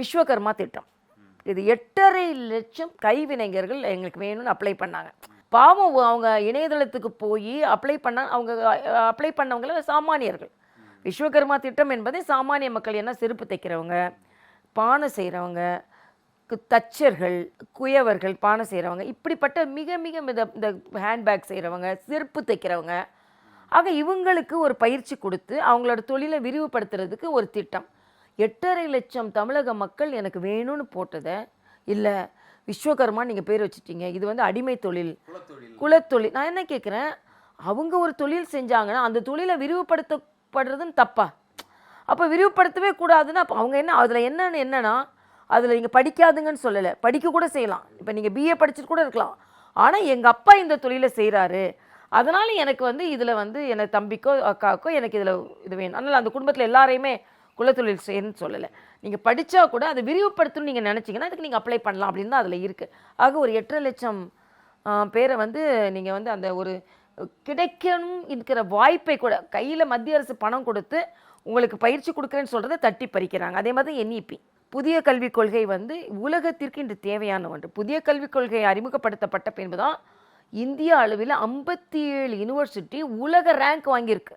விஸ்வகர்மா திட்டம். இது 8.5 லட்சம் கைவினைஞர்கள் எங்களுக்கு வேணும்னு அப்ளை பண்ணாங்க. பாவம் அவங்க இணையதளத்துக்கு போய் அப்ளை பண்ண அவங்க அப்ளை பண்ணவங்கள சாமானியர்கள். விஸ்வகர்மா திட்டம் என்பது சாமானிய மக்கள், என்ன செருப்பு தைக்கிறவங்க, பானை செய்கிறவங்க, தச்சர்கள், குயவர்கள், பானை செய்கிறவங்க, இப்படிப்பட்ட மிக மிக இந்த ஹேண்ட்பேக் செய்கிறவங்க, செருப்பு தைக்கிறவங்க, ஆக இவங்களுக்கு ஒரு பயிற்சி கொடுத்து அவங்களோட தொழிலை விரிவுபடுத்துறதுக்கு ஒரு திட்டம். 8.5 லட்சம் தமிழக மக்கள் எனக்கு வேணும்னு போட்டதை, இல்லை விஸ்வகர்மா நீங்கள் பேர் வச்சுட்டீங்க, இது வந்து அடிமை தொழில், குலத்தொழில். நான் என்ன கேட்குறேன், அவங்க ஒரு தொழில் செஞ்சாங்கன்னா அந்த தொழிலை விரிவுபடுத்தப்படுறதுன்னு தப்பா? அப்போ விரிவுபடுத்தவே கூடாதுன்னா அப்போ அவங்க என்ன அதில் என்னன்னா அதில் நீங்கள் படிக்காதுங்கன்னு சொல்லலை, படிக்க கூட செய்யலாம். இப்போ நீங்கள் பிஏ படிச்சுட்டு கூட இருக்கலாம். ஆனால் எங்கள் அப்பா இந்த தொழிலை செய்கிறாரு, அதனால் எனக்கு வந்து இதில் வந்து எனக்கு தம்பிக்கோ அக்காவுக்கோ எனக்கு இதில் இது வேணும். அதனால் அந்த குடும்பத்தில் எல்லாரையுமே குலத்தொழில் செய்யணும்னு சொல்லலை. நீங்கள் படித்தா கூட அதை விரிவுபடுத்தணும்னு நீங்கள் நினச்சிங்கன்னா அதுக்கு நீங்கள் அப்ளை பண்ணலாம் அப்படின்னு தான் அதில் இருக்குது. ஆக ஒரு 8.5 லட்சம் பேரை வந்து நீங்கள் வந்து அந்த ஒரு கிடைக்கணும் இருக்கிற வாய்ப்பை கூட கையில் மத்திய அரசு பணம் கொடுத்து உங்களுக்கு பயிற்சி கொடுக்குறேன்னு சொல்கிறத தட்டி பறிக்கிறாங்க. அதே மாதிரி தான் NEP புதிய கல்விக் கொள்கை வந்து உலகத்திற்கு இன்று தேவையான ஒன்று. புதிய கல்விக் கொள்கை அறிமுகப்படுத்தப்பட்ட பின்பு தான் இந்திய அளவில் 57 யூனிவர்சிட்டி உலக ரேங்க் வாங்கியிருக்கு.